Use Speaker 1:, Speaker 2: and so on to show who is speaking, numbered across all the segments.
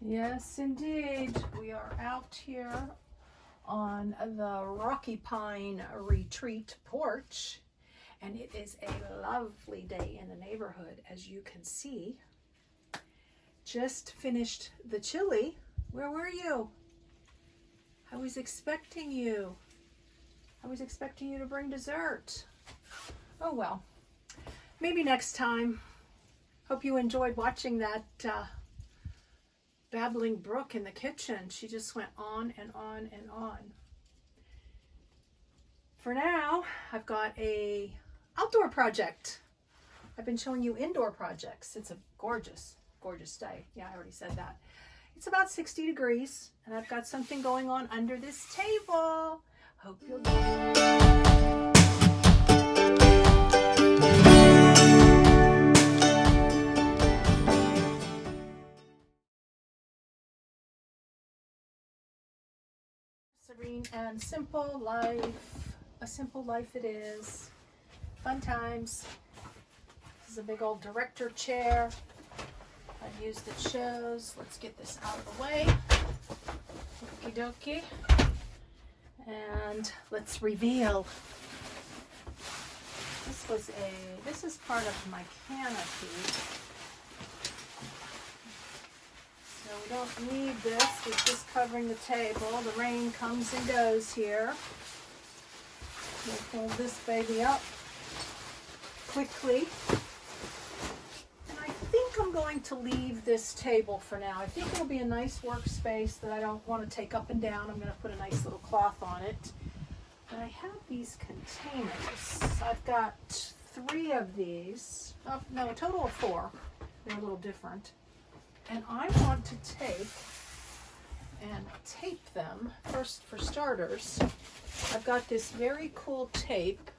Speaker 1: Yes, indeed. We are out here on the Rocky Pine Retreat porch, and it is a lovely day in the neighborhood, as you can see. Just finished the chili. Where were you? I was expecting you. I was expecting you to bring dessert. Oh well, maybe next time. Hope you enjoyed watching that babbling brook in the kitchen. She just went on and on and on. For now, I've got a outdoor project. I've been showing you indoor projects. It's a gorgeous, gorgeous day. Yeah, I already said that. It's about 60 degrees, and I've got something going on under this table. Hope you'll join me. Serene and simple life. A simple life it is. Fun times. This is a big old director chair I've used at shows. Let's get this out of the way. Okie dokie. And let's reveal. This is part of my canopy. So we don't need this. It's just covering the table. The rain comes and goes here. We'll fold this baby up quickly. And I think I'm going to leave this table for now. I think it'll be a nice workspace that I don't want to take up and down. I'm going to put a nice little cloth on it. But I have these containers. I've got 3 of these. Oh, no, a total of 4. They're a little different. And I want to take and tape them. First, for starters, I've got this very cool tape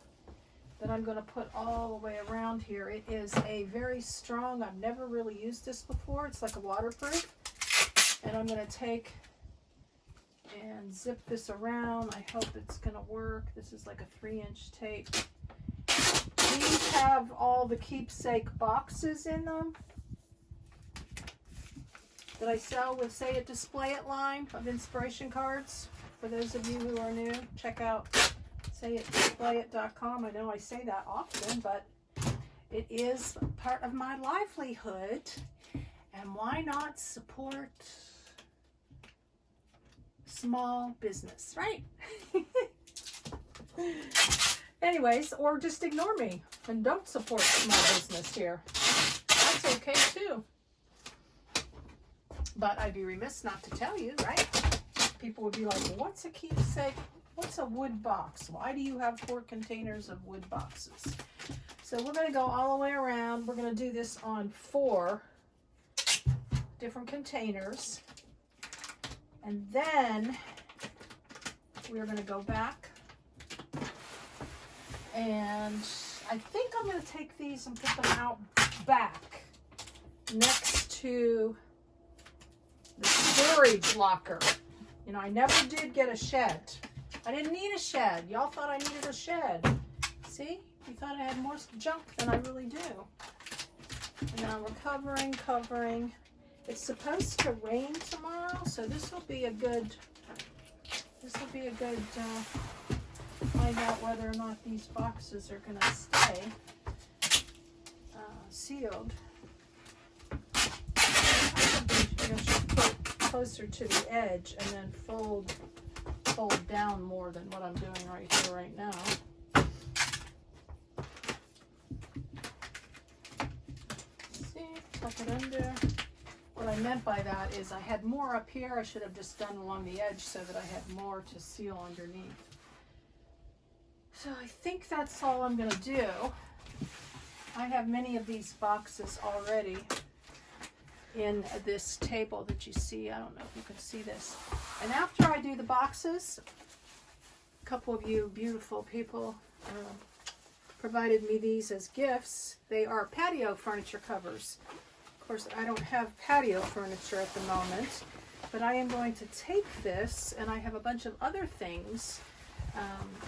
Speaker 1: that I'm going to put all the way around here. It is a very strong, I've never really used this before. It's like a waterproof. And I'm going to take and zip this around. I hope it's going to work. This is like a 3-inch tape. These have all the keepsake boxes in them that I sell with Say It Display It line of inspiration cards. For those of you who are new, check out sayitdisplayit.com. I know I say that often, but it is part of my livelihood. And why not support small business, right? Anyways, or just ignore me and don't support small business here. That's okay too. But I'd be remiss not to tell you, right? People would be like, what's a keepsake? What's a wood box? Why do you have 4 containers of wood boxes? So we're going to go all the way around. We're going to do this on 4 different containers. And then we're going to go back. And I think I'm going to take these and put them out back next to the storage locker. You know, I never did get a shed. I didn't need a shed. Y'all thought I needed a shed. See? You thought I had more junk than I really do. And now we're covering. It's supposed to rain tomorrow, so this will be a good find out whether or not these boxes are going to stay sealed. I should put closer to the edge and then fold down more than what I'm doing right here right now. See, tuck it under. What I meant by that is I had more up here. I should have just done along the edge so that I had more to seal underneath. So I think that's all I'm going to do. I have many of these boxes already in this table that you see. I don't know if you can see this. And after I do the boxes, a couple of you beautiful people provided me these as gifts. They are patio furniture covers. Of course, I don't have patio furniture at the moment, but I am going to take this, and I have a bunch of other things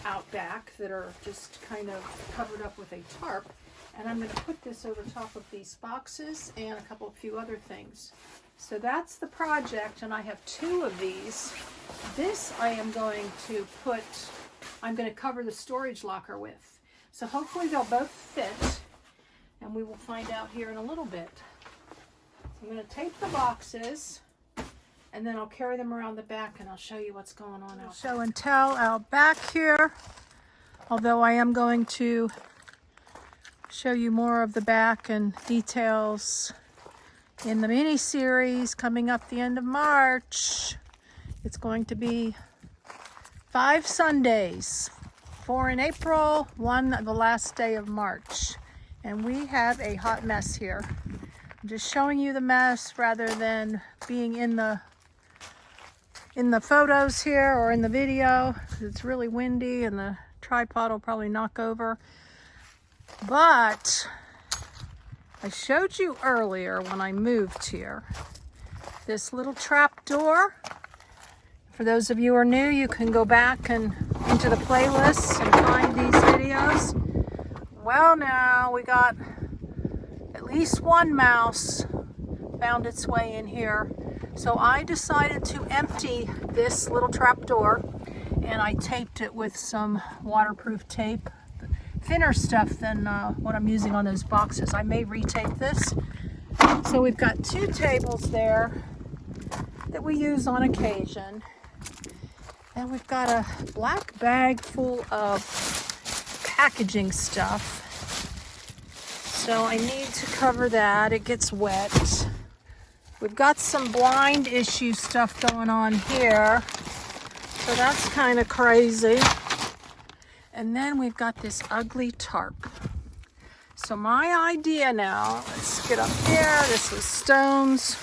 Speaker 1: out back that are just kind of covered up with a tarp. And I'm going to put this over top of these boxes and a few other things. So that's the project, and I have 2 of these. This I am going to I'm going to cover the storage locker with. So hopefully they'll both fit, and we will find out here in a little bit. So I'm going to tape the boxes, and then I'll carry them around the back and I'll show you what's going on out there. Show and tell out back here, although I am going to show you more of the back and details in the mini series coming up the end of March. It's going to be 5 Sundays, 4 in April, 1 the last day of March. And we have a hot mess here. I'm just showing you the mess rather than being in the photos here or in the video. It's really windy and the tripod will probably knock over. But I showed you earlier when I moved here, this little trap door. For those of you who are new, you can go back and into the playlists and find these videos. Well, now we got at least 1 mouse found its way in here. So I decided to empty this little trap door, and I taped it with some waterproof tape, thinner stuff than what I'm using on those boxes. I may retape this. So we've got 2 tables there that we use on occasion. And we've got a black bag full of packaging stuff. So I need to cover that. It gets wet. We've got some blind issue stuff going on here. So that's kind of crazy. And then we've got this ugly tarp. So my idea now, let's get up here. This was stones.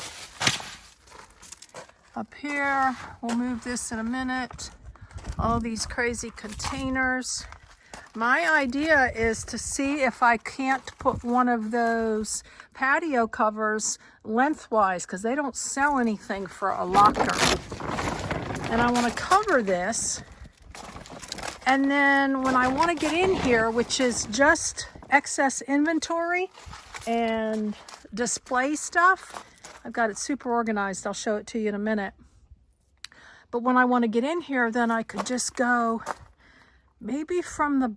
Speaker 1: Up here, we'll move this in a minute. All these crazy containers. My idea is to see if I can't put one of those patio covers lengthwise, because they don't sell anything for a locker. And I want to cover this. And then when I want to get in here, which is just excess inventory and display stuff, I've got it super organized. I'll show it to you in a minute. But when I want to get in here, then I could just go maybe from the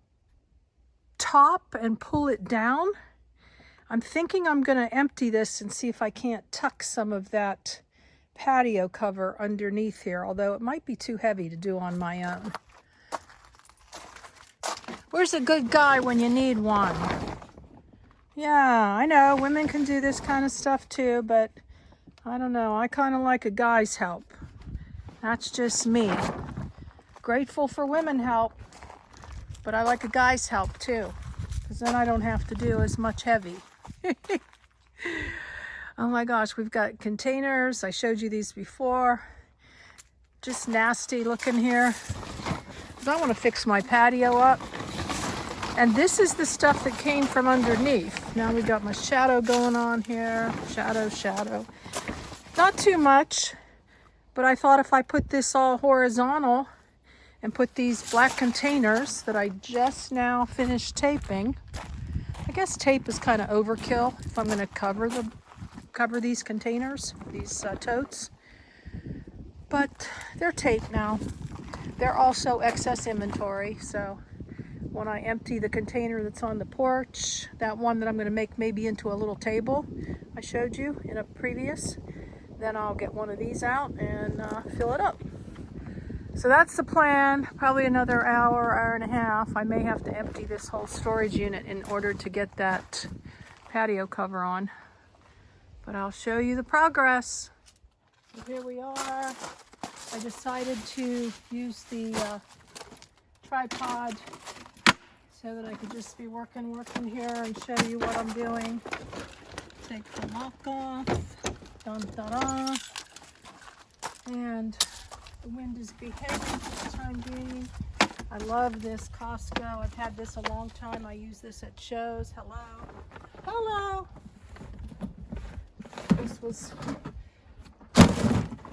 Speaker 1: top and pull it down. I'm thinking I'm going to empty this and see if I can't tuck some of that patio cover underneath here, although it might be too heavy to do on my own. Where's a good guy when you need one? Yeah, I know women can do this kind of stuff too, but I don't know. I kind of like a guy's help. That's just me. Grateful for women help, but I like a guy's help too, because then I don't have to do as much heavy. Oh my gosh, we've got containers. I showed you these before. Just nasty looking here. I want to fix my patio up. And this is the stuff that came from underneath. Now we've got my shadow going on here. Shadow. Not too much, but I thought if I put this all horizontal and put these black containers that I just now finished taping. I guess tape is kind of overkill if I'm going to cover these containers, these totes. But they're taped now. They're also excess inventory, so when I empty the container that's on the porch, that one that I'm going to make maybe into a little table I showed you in a previous, then I'll get one of these out and fill it up. So that's the plan. Probably another hour and a half. I may have to empty this whole storage unit in order to get that patio cover on. But I'll show you the progress. So here we are. I decided to use the tripod so that I could just be working here and show you what I'm doing. Take the lock off. Dun, da, da. And the wind is behaving for the time being. I love this Costco. I've had this a long time. I use this at shows. Hello. This was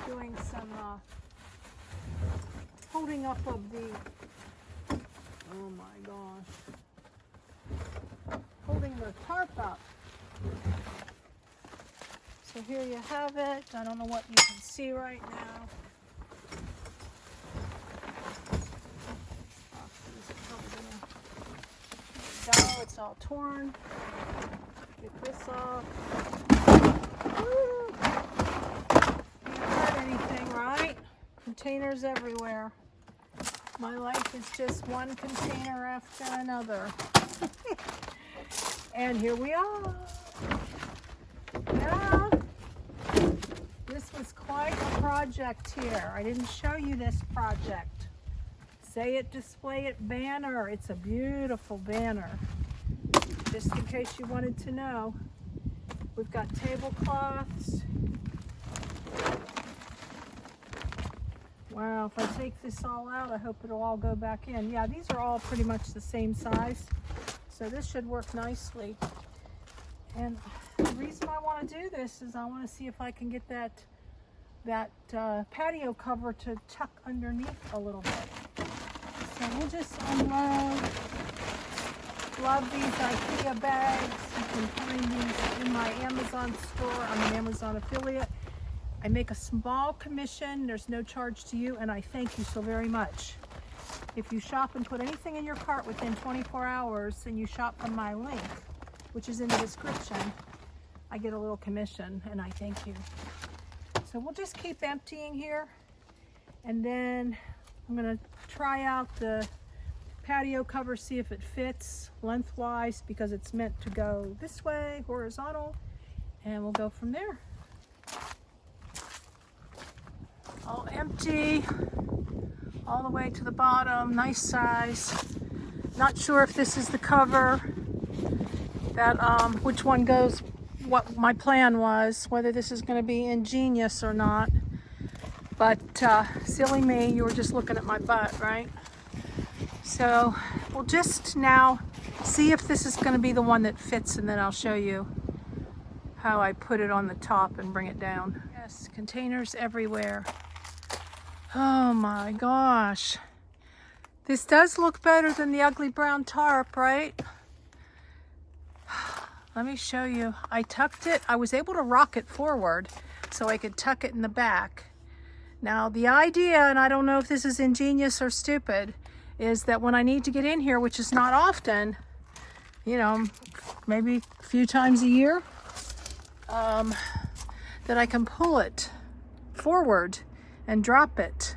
Speaker 1: doing some holding up of the, oh my gosh, holding the tarp up. So here you have it. I don't know what you can see right now. Go, it's all torn. Get this off. Woo! Can't hurt anything, right? Containers everywhere. My life is just one container after another. And here we are. Yeah. This was quite a project here. I didn't show you this project. Say it, display it banner. It's a beautiful banner. Just in case you wanted to know. We've got tablecloths. Wow, if I take this all out, I hope it'll all go back in. Yeah, these are all pretty much the same size. So this should work nicely. And the reason I want to do this is I want to see if I can get that patio cover to tuck underneath a little bit. So we'll just unload. Love these IKEA bags. You can find these in my Amazon store. I'm an Amazon affiliate. I make a small commission. There's no charge to you, and I thank you so very much. If you shop and put anything in your cart within 24 hours and you shop from my link, which is in the description, I get a little commission, and I thank you. So we'll just keep emptying here, and then I'm going to try out the patio cover, see if it fits lengthwise, because it's meant to go this way, horizontal, and we'll go from there. All empty, all the way to the bottom, nice size. Not sure if this is the cover, that which one goes, what my plan was, whether this is going to be ingenious or not. But silly me, you were just looking at my butt, right? So we'll just now see if this is going to be the one that fits, and then I'll show you how I put it on the top and bring it down. Yes, containers everywhere. Oh my gosh. This does look better than the ugly brown tarp, right? Let me show you. I tucked it. I was able to rock it forward so I could tuck it in the back. Now the idea, and I don't know if this is ingenious or stupid, is that when I need to get in here, which is not often, you know, maybe a few times a year, that I can pull it forward and drop it.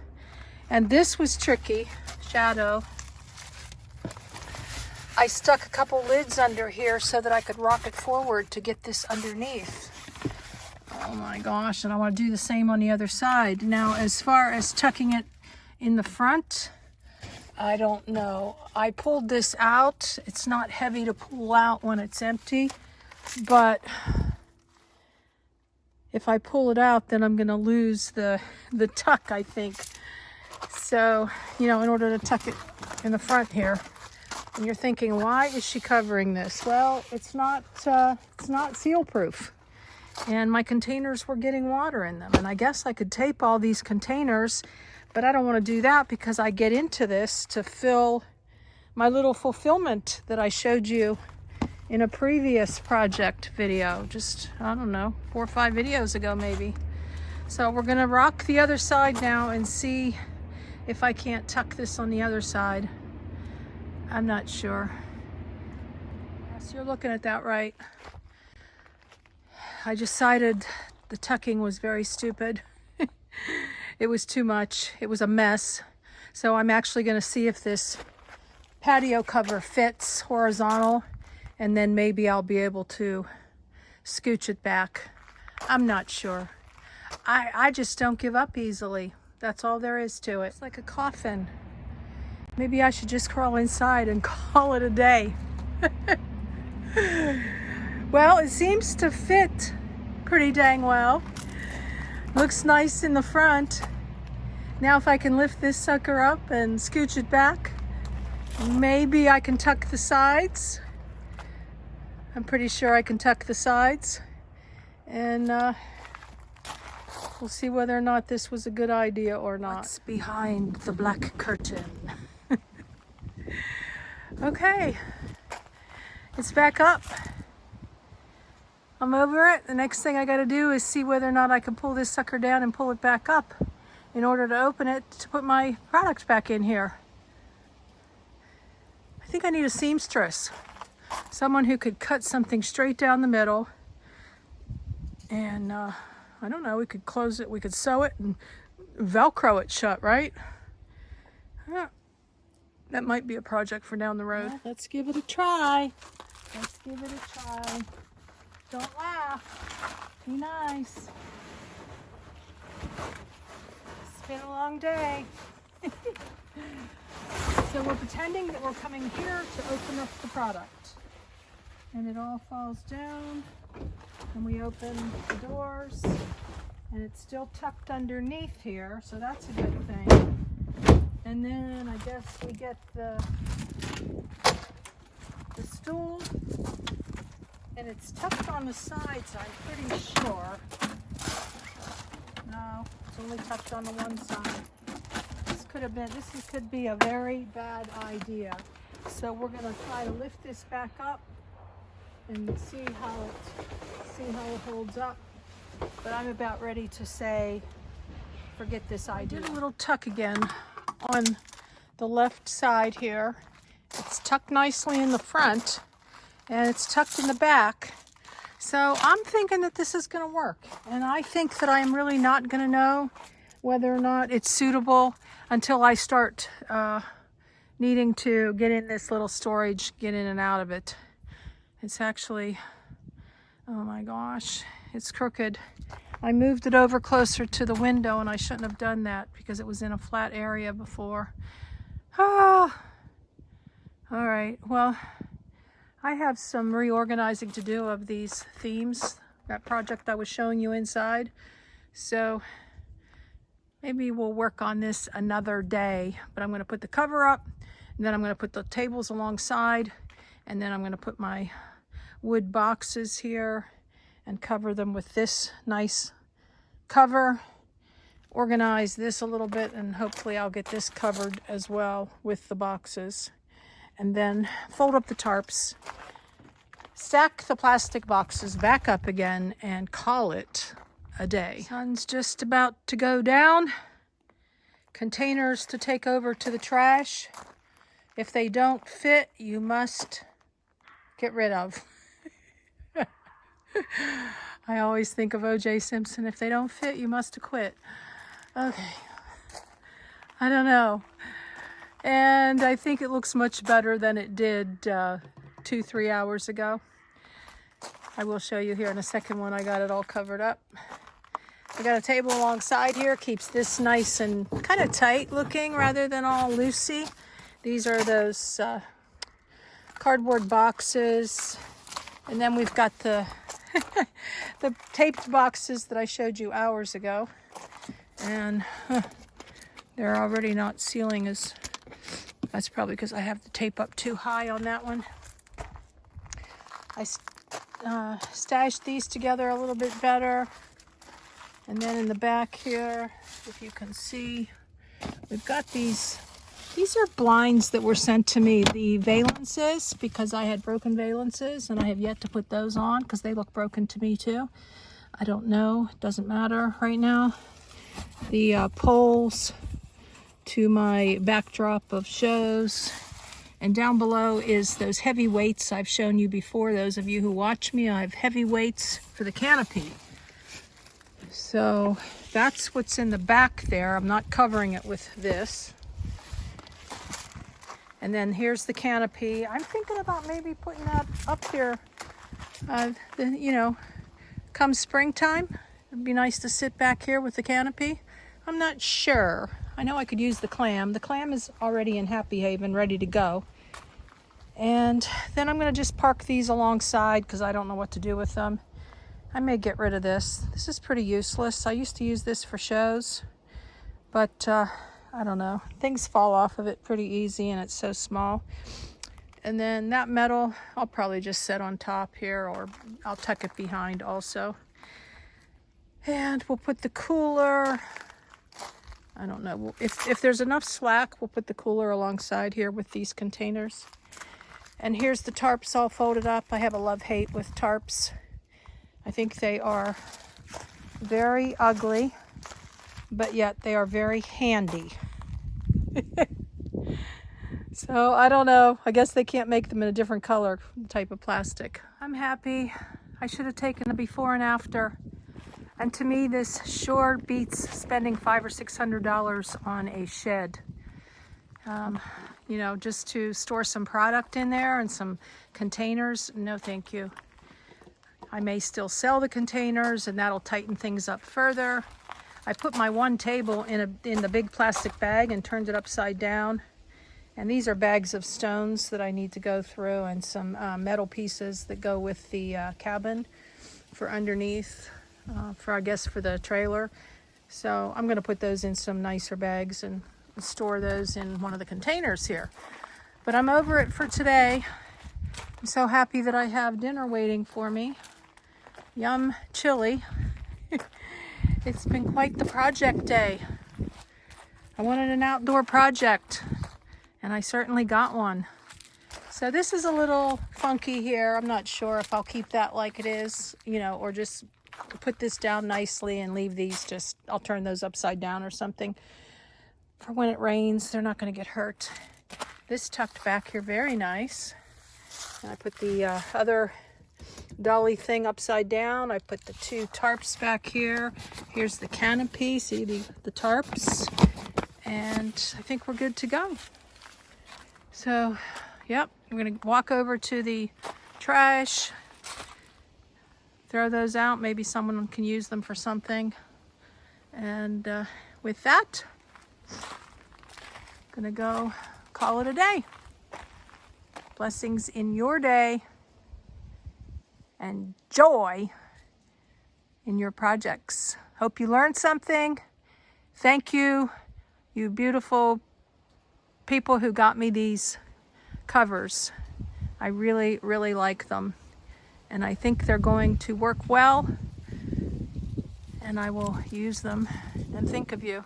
Speaker 1: And this was tricky, shadow. I stuck a couple lids under here so that I could rock it forward to get this underneath. Oh my gosh, and I want to do the same on the other side. Now, as far as tucking it in the front, I don't know. I pulled this out. It's not heavy to pull out when it's empty, but if I pull it out, then I'm going to lose the tuck, I think. So, you know, in order to tuck it in the front here. And you're thinking, why is she covering this? Well, it's not seal proof. And my containers were getting water in them. And I guess I could tape all these containers, but I don't want to do that because I get into this to fill my little fulfillment that I showed you in a previous project video, just, I don't know, 4 or 5 videos ago maybe. So we're gonna rock the other side now and see if I can't tuck this on the other side. I'm not sure. Yes, you're looking at that right. I decided the tucking was very stupid. It was too much. It was a mess. So I'm actually gonna see if this patio cover fits horizontal, and then maybe I'll be able to scooch it back. I'm not sure. I just don't give up easily. That's all there is to it. It's like a coffin. Maybe I should just crawl inside and call it a day. Well, it seems to fit pretty dang well. Looks nice in the front. Now if I can lift this sucker up and scooch it back, maybe I can tuck the sides. I'm pretty sure I can tuck the sides, and we'll see whether or not this was a good idea or not. What's behind the black curtain? Okay, it's back up. I'm over it. The next thing I got to do is see whether or not I can pull this sucker down and pull it back up in order to open it to put my product back in here. I think I need a seamstress. Someone who could cut something straight down the middle. And I don't know, we could close it, we could sew it and Velcro it shut, right? That might be a project for down the road. Well, let's give it a try. Let's give it a try. Don't laugh. Be nice. It's been a long day. So we're pretending that we're coming here to open up the product. And it all falls down. And we open the doors. And it's still tucked underneath here, so that's a good thing. And then I guess we get the stool, and it's tucked on the sides, I'm pretty sure. No, it's only tucked on the one side. This could be a very bad idea. So we're gonna try to lift this back up and see how it holds up. But I'm about ready to say, forget this idea. I did a little tuck again on the left side here. It's tucked nicely in the front and it's tucked in the back. So I'm thinking that this is going to work. And I think that I'm really not going to know whether or not it's suitable until I start needing to get in this little storage, get in and out of it. It's actually, oh my gosh, it's crooked. I moved it over closer to the window and I shouldn't have done that because it was in a flat area before. Ah, all right, well, I have some reorganizing to do of these themes, that project I was showing you inside. So maybe we'll work on this another day, but I'm gonna put the cover up and then I'm gonna put the tables alongside and then I'm gonna put my wood boxes here and cover them with this nice cover, organize this a little bit, and hopefully I'll get this covered as well with the boxes. And then fold up the tarps, stack the plastic boxes back up again, and call it a day. Sun's just about to go down. Containers to take over to the trash. If they don't fit, you must get rid of. I always think of O.J. Simpson. If they don't fit, you must quit. Okay. I don't know. And I think it looks much better than it did 2-3 hours ago. I will show you here in a second when I got it all covered up. I got a table alongside here. Keeps this nice and kind of tight looking rather than all loosey. These are those cardboard boxes. And then we've got the the taped boxes that I showed you hours ago. And they're already not sealing as... That's probably because I have the tape up too high on that one. I stashed these together a little bit better. And then in the back here, if you can see, we've got these. These are blinds that were sent to me, the valances, because I had broken valances and I have yet to put those on because they look broken to me too. I don't know, it doesn't matter right now. The poles to my backdrop of shows. And down below is those heavy weights I've shown you before. Those of you who watch me, I have heavy weights for the canopy. So that's what's in the back there. I'm not covering it with this. And then here's the canopy. I'm thinking about maybe putting that up here, you know, come springtime. It'd be nice to sit back here with the canopy. I'm not sure. I know I could use the clam. The clam is already in Happy Haven, ready to go. And then I'm going to just park these alongside because I don't know what to do with them. I may get rid of this. This is pretty useless. I used to use this for shows, but I don't know. Things fall off of it pretty easy and it's so small. And then that metal, I'll probably just set on top here or I'll tuck it behind also. And we'll put the cooler, I don't know, if there's enough slack, we'll put the cooler alongside here with these containers. And here's the tarps all folded up. I have a love-hate with tarps. I think they are very ugly, but yet they are very handy. So I don't know. I guess they can't make them in a different color type of plastic. I'm happy. I should have taken a before and after. And to me, this sure beats spending $500 or $600 on a shed. You know, just to store some product in there and some containers. No, thank you. I may still sell the containers, and that'll tighten things up further. I put my one table in the big plastic bag and turned it upside down. And these are bags of stones that I need to go through, and some metal pieces that go with the cabin for underneath, I guess for the trailer. So I'm going to put those in some nicer bags and store those in one of the containers here. But I'm over it for today. I'm so happy that I have dinner waiting for me. Yum chili. It's been quite the project day. I wanted an outdoor project, and I certainly got one. So this is a little funky here. I'm not sure if I'll keep that like it is, you know, or just put this down nicely and leave these I'll turn those upside down or something. For when it rains, they're not going to get hurt. This tucked back here, very nice. And I put the other dolly thing upside down. I put the two tarps back here. Here's the canopy, see the tarps. And I think we're good to go. So, yep, I'm going to walk over to the trash, throw those out. Maybe someone can use them for something. And with that, I'm going to go call it a day. Blessings in your day and joy in your projects. Hope you learned something. Thank you, you beautiful people who got me these covers. I really, really like them. And I think they're going to work well. And I will use them and think of you.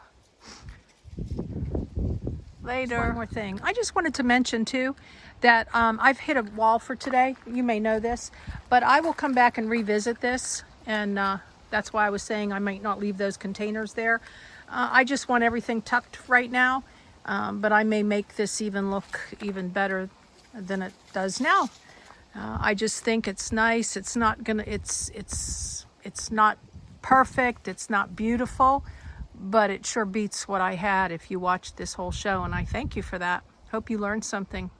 Speaker 1: Later. One more thing. I just wanted to mention too that I've hit a wall for today. You may know this, but I will come back and revisit this. And that's why I was saying I might not leave those containers there. I just want everything tucked right now. But I may make this even look even better than it does now. I just think it's nice. It's not gonna. It's not perfect. It's not beautiful, but it sure beats what I had if you watched this whole show. And I thank you for that. Hope you learned something.